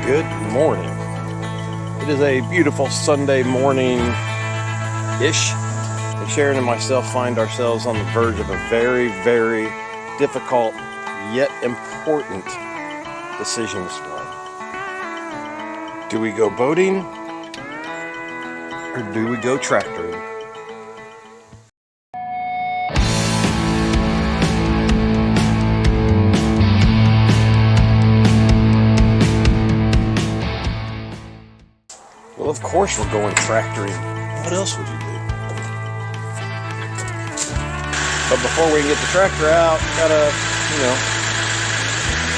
Good morning. It is a beautiful Sunday morning-ish, and Sharon and myself find ourselves on the verge of a very, very difficult yet important decision this morning. Do we go boating or do we go tractoring? Well, of course we're going tractoring. What else would you do? But before we can get the tractor out, gotta,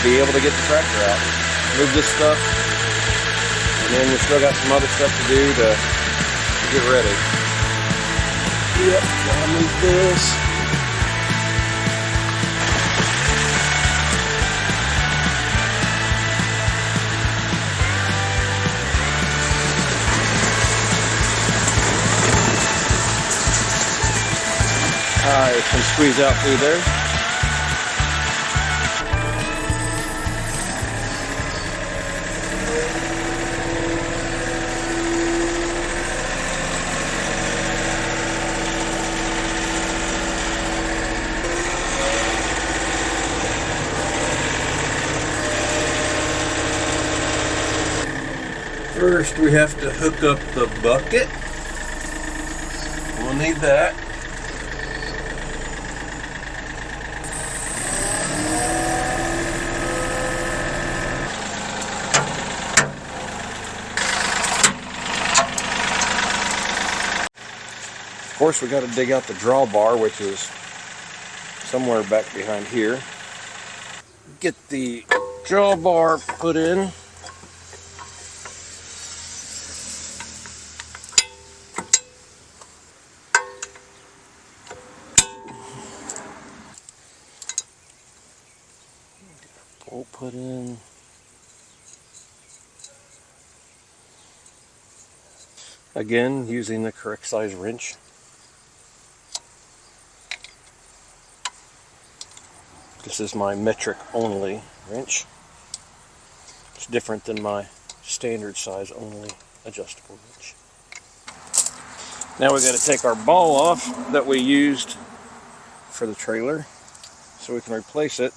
be able to get the tractor out. Move this stuff. And then we still got some other stuff to do to get ready. Yep, gotta move this. I can squeeze out through there. First, we have to hook up the bucket. We'll need that. Of course, we got to dig out the drawbar, which is somewhere back behind here. Get the drawbar put in. Bolt put in. Again, using the correct size wrench. This is my metric only wrench. It's different than my standard size only adjustable wrench. Now we got to take our ball off that we used for the trailer so we can replace it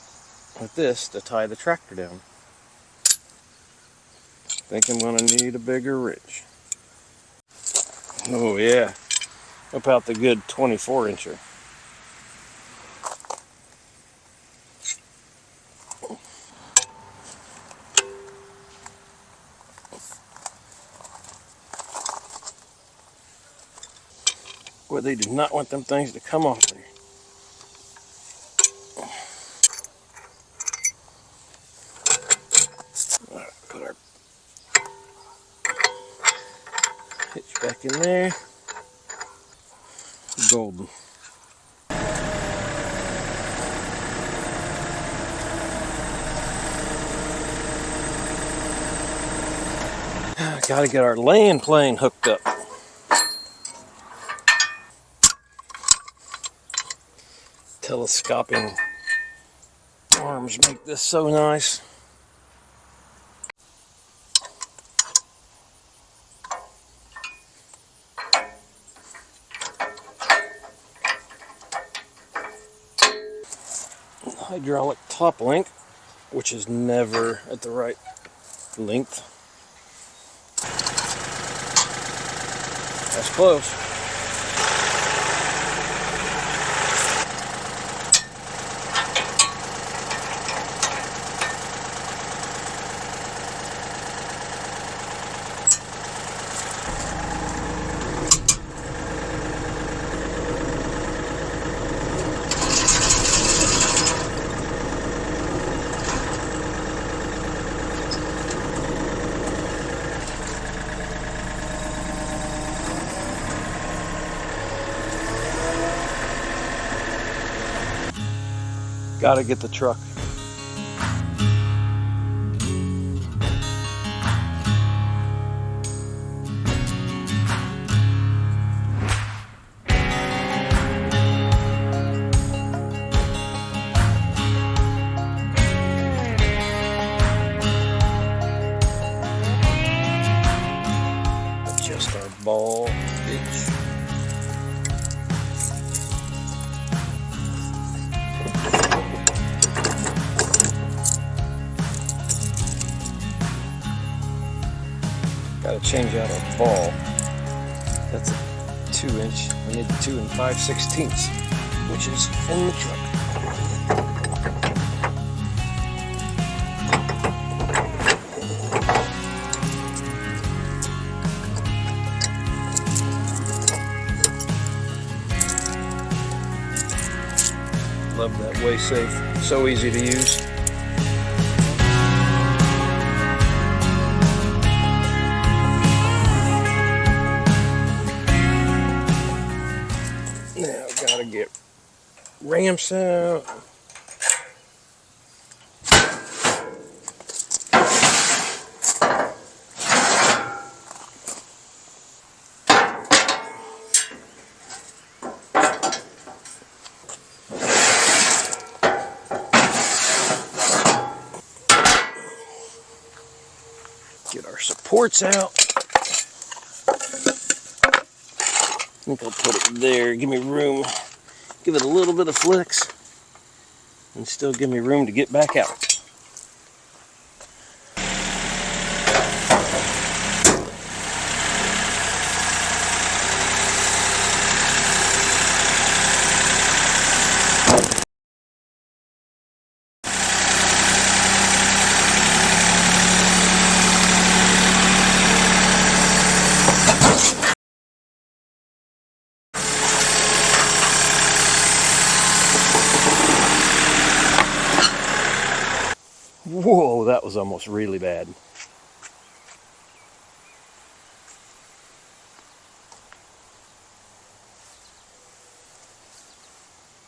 with this to tie the tractor down. I think I'm going to need a bigger wrench. Oh yeah, whip out the good 24-incher. Boy, they do not want them things to come off there. All right, put our hitch back in there. Golden. Got to get our land plane hooked up. Telescoping arms make this so nice. Hydraulic top link, which is never at the right length. That's close. Gotta get the truck. Got to change out our ball. That's a 2-inch. We need 2 5/16, which is in the truck. Love that way safe. So easy to use. Now gotta get ramps out. Get our supports out. I think I'll put it there. Give me room. Give it a little bit of flex. And still give me room to get back out. Whoa, that was almost really bad.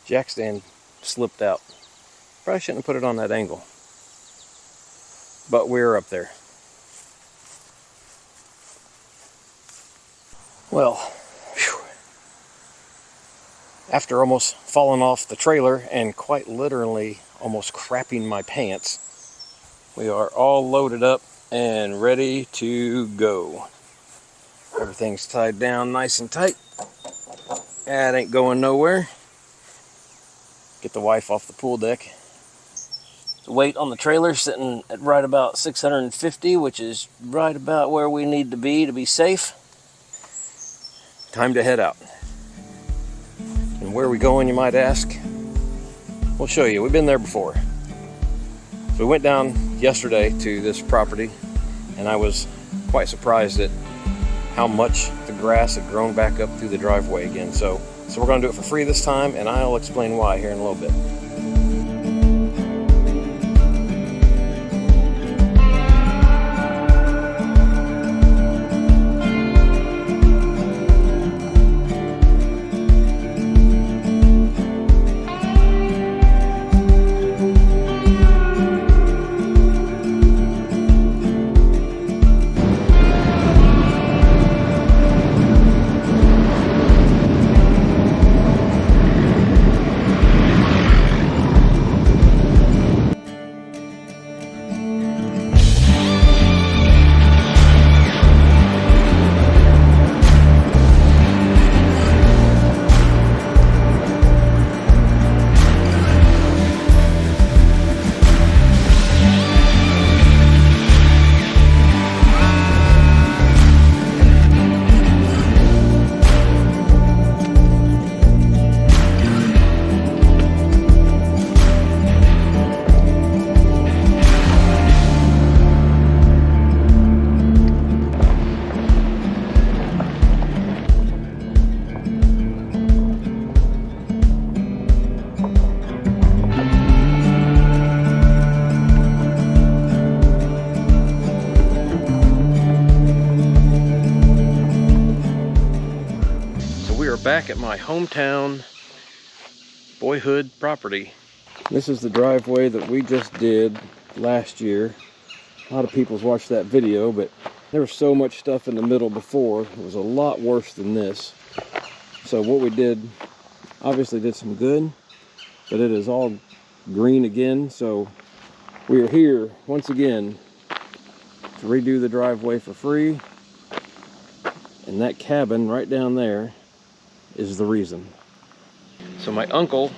Jack stand slipped out. Probably shouldn't have put it on that angle. But we're up there. Well, whew. After almost falling off the trailer and quite literally almost crapping my pants, we are all loaded up and ready to go. Everything's tied down nice and tight. That ain't going nowhere. Get the wife off the pool deck. The weight on the trailer sitting at right about 650, which is right about where we need to be safe. Time to head out. And where are we going, you might ask? We'll show you. We've been there before. So we went down yesterday to this property, and I was quite surprised at how much the grass had grown back up through the driveway again. So we're going to do it for free this time, and I'll explain why here in a little bit. Back at my hometown boyhood property. This is the driveway that we just did last year. A lot of people's watched that video, but there was so much stuff in the middle before. It was a lot worse than this. So what we did, obviously did some good, but it is all green again. So we are here once again to redo the driveway for free. And that cabin right down there is the reason. So my uncle,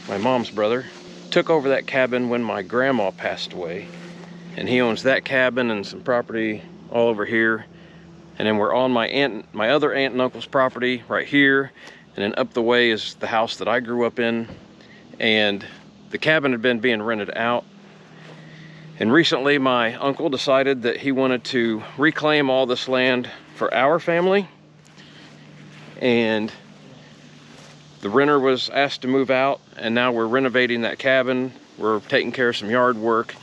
my mom's brother, took over that cabin when my grandma passed away, and he owns that cabin and some property all over here. And then we're on my other aunt and uncle's property right here. And then up the way is the house that I grew up in. And the cabin had been being rented out. And recently my uncle decided that he wanted to reclaim all this land for our family. And the renter was asked to move out, and now we're renovating that cabin. We're taking care of some yard work.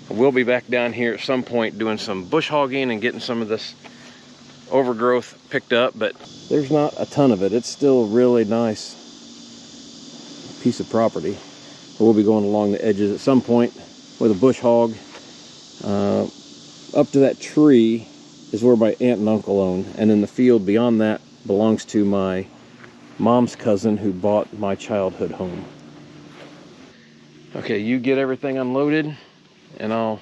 We'll be back down here at some point doing some bush hogging and getting some of this overgrowth picked up, but there's not a ton of it. It's still a really nice piece of property. We'll be going along the edges at some point with a bush hog. Up to that tree is where my aunt and uncle own, and then the field beyond that belongs to my mom's cousin who bought my childhood home. Okay, you get everything unloaded and I'll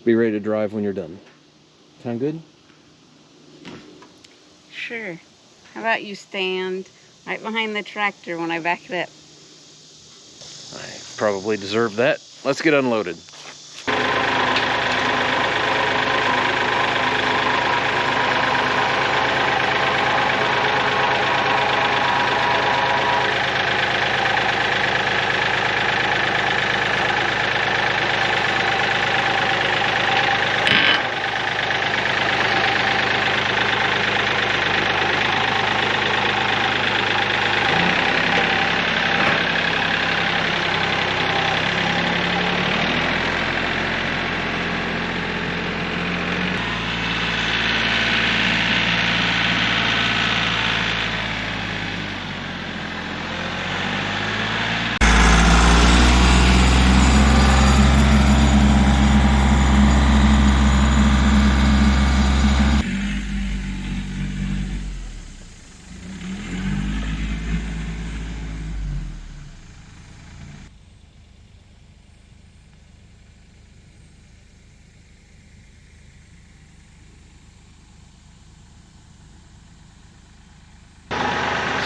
be ready to drive when you're done. Sound good? Sure. How about you stand right behind the tractor when I back it up? I probably deserve that. Let's get unloaded.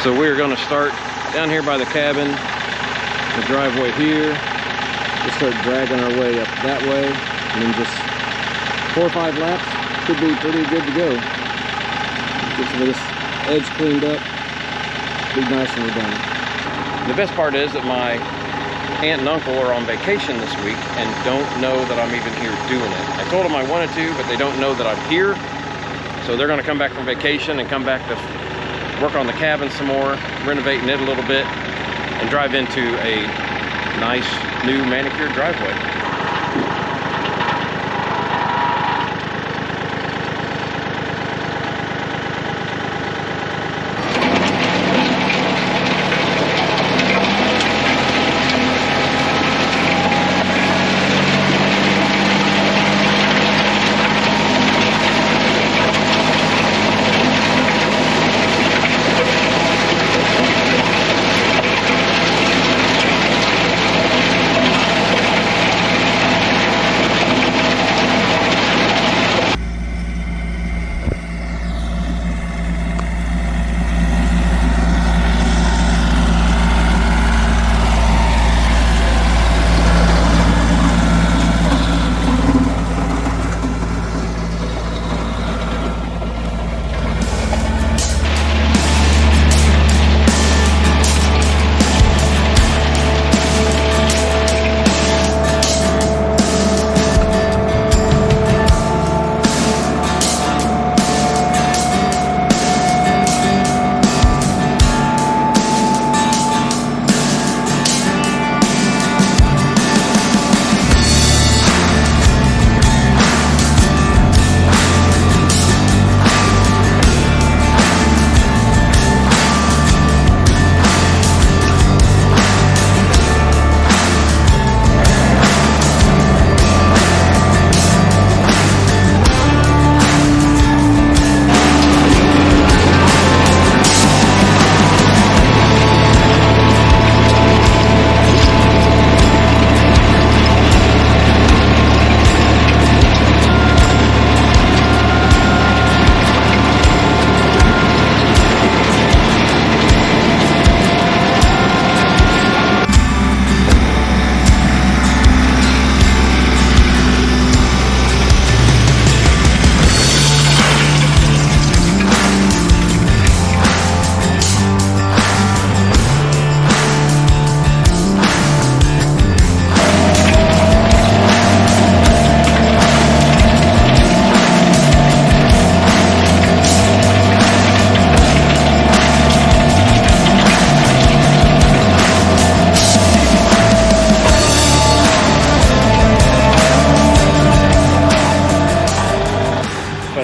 So we're going to start down here by the cabin, the driveway here. We'll start dragging our way up that way, and then just 4 or 5 laps should be pretty good to go. Get some of this edge cleaned up, be nice when we're done. The best part is that my aunt and uncle are on vacation this week and don't know that I'm even here doing it. I told them I wanted to, but they don't know that I'm here. So they're going to come back from vacation and come back to work on the cabin some more, renovating it a little bit, and drive into a nice new manicured driveway.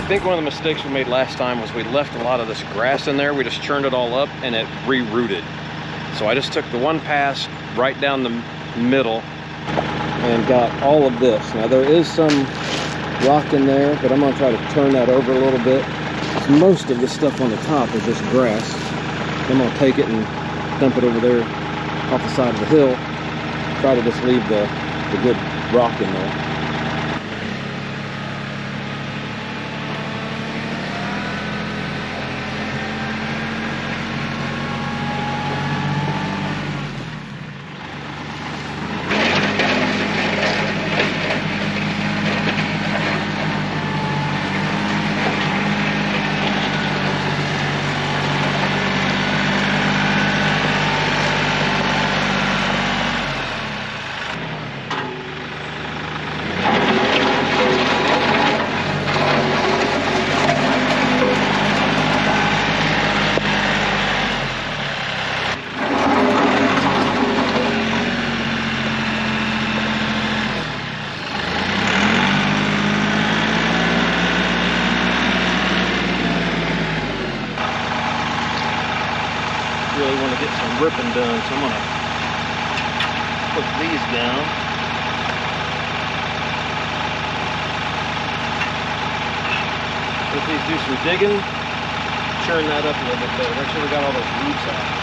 I think one of the mistakes we made last time was we left a lot of this grass in there. We just churned it all up and it re-rooted. So I just took the one pass right down the middle and got all of this. Now there is some rock in there, but I'm gonna try to turn that over a little bit. So most of the stuff on the top is just grass. I'm gonna take it and dump it over there off the side of the hill. Try to just leave the good rock in there. Really want to get some ripping done, so I'm going to put these down. Let these do some digging, churn that up a little bit better. Make sure we got all those roots out.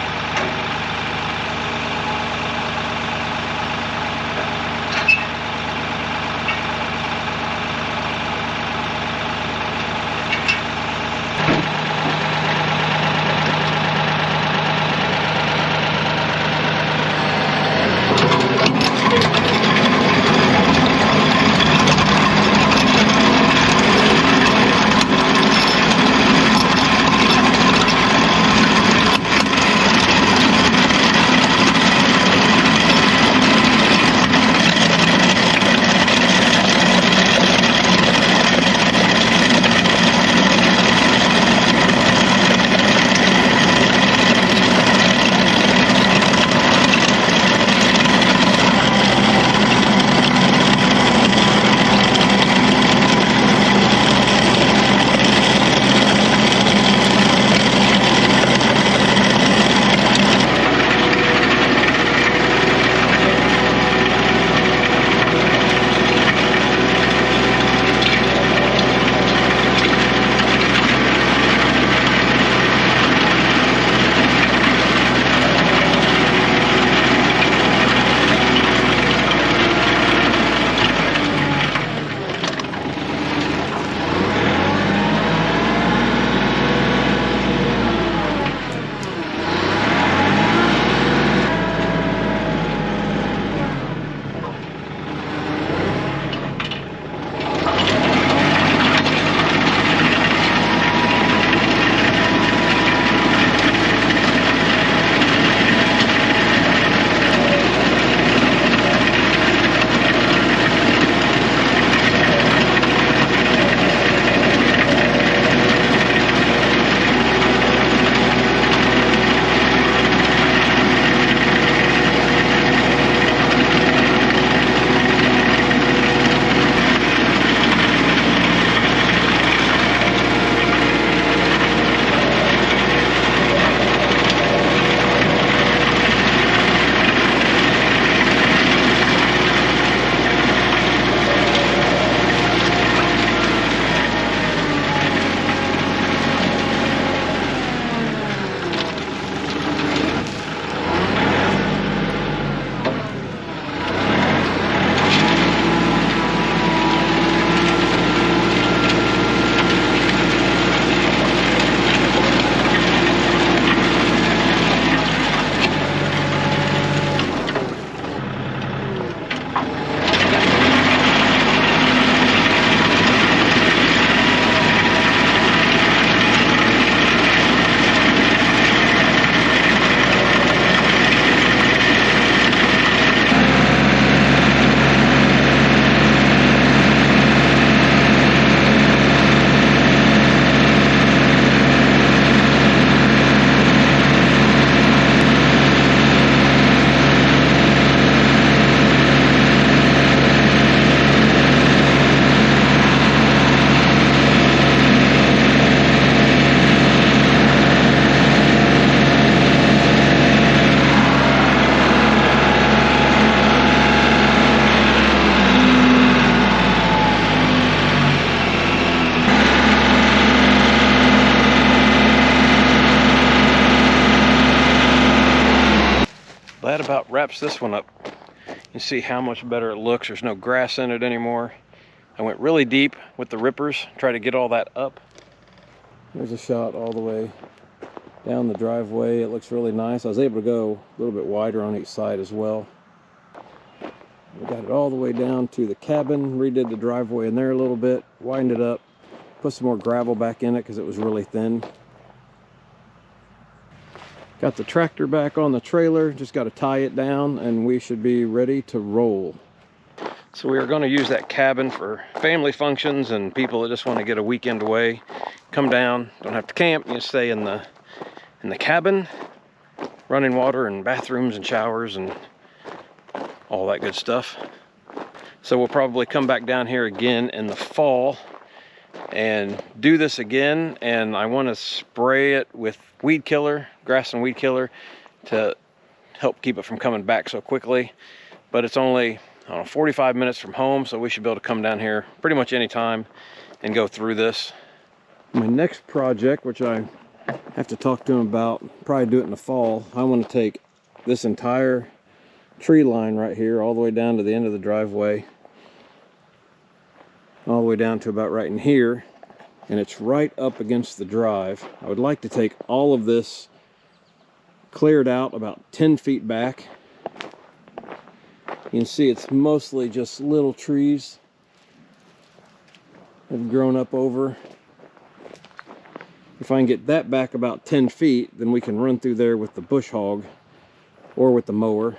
wraps this one up. You see how much better it looks. There's no grass in it anymore. I went really deep with the rippers, try to get all that up. There's a shot all the way down the driveway. It looks really nice. I was able to go a little bit wider on each side as well. We got it all the way down to the cabin, redid the driveway in there a little bit, widened it up, put some more gravel back in it because it was really thin. Got the tractor back on the trailer, just got to tie it down and we should be ready to roll. So we are going to use that cabin for family functions and people that just want to get a weekend away. Come down, don't have to camp, you can stay in the cabin, running water and bathrooms and showers and all that good stuff. So we'll probably come back down here again in the fall and do this again, and I want to spray it with weed killer, grass and weed killer, to help keep it from coming back so quickly. But it's only, I don't know, 45 minutes from home, so we should be able to come down here pretty much any time and go through this. My next project, which I have to talk to him about, probably do it in the fall, I want to take this entire tree line right here all the way down to the end of the driveway, all the way down to about right in here, and it's right up against the drive. I would like to take all of this cleared out about 10 feet back. You can see it's mostly just little trees that have grown up over. If I can get that back about 10 feet, then we can run through there with the bush hog or with the mower.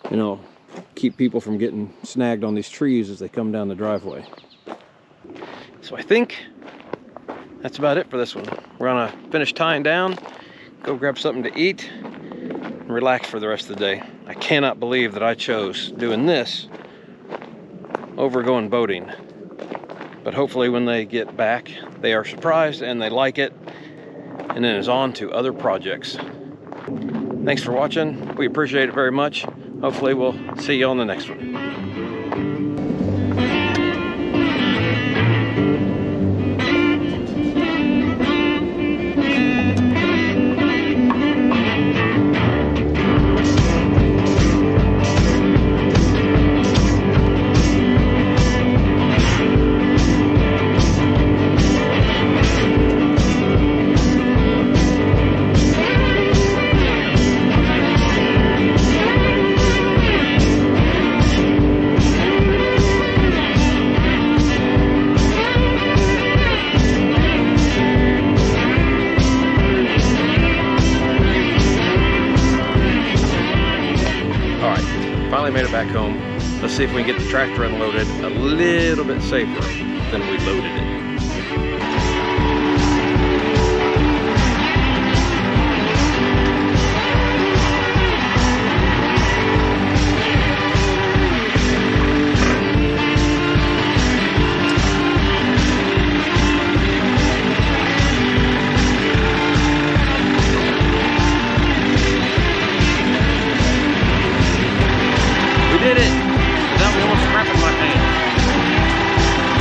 You know, keep people from getting snagged on these trees as they come down the driveway. So I think that's about it for this one. We're gonna finish tying down, go grab something to eat, and relax for the rest of the day. I cannot believe that I chose doing this over going boating. But hopefully when they get back, they are surprised and they like it, and then it's on to other projects. Thanks for watching. We appreciate it very much. Hopefully we'll see you on the next one. Finally made it back home. Let's see if we can get the tractor unloaded a little bit safer than we loaded it.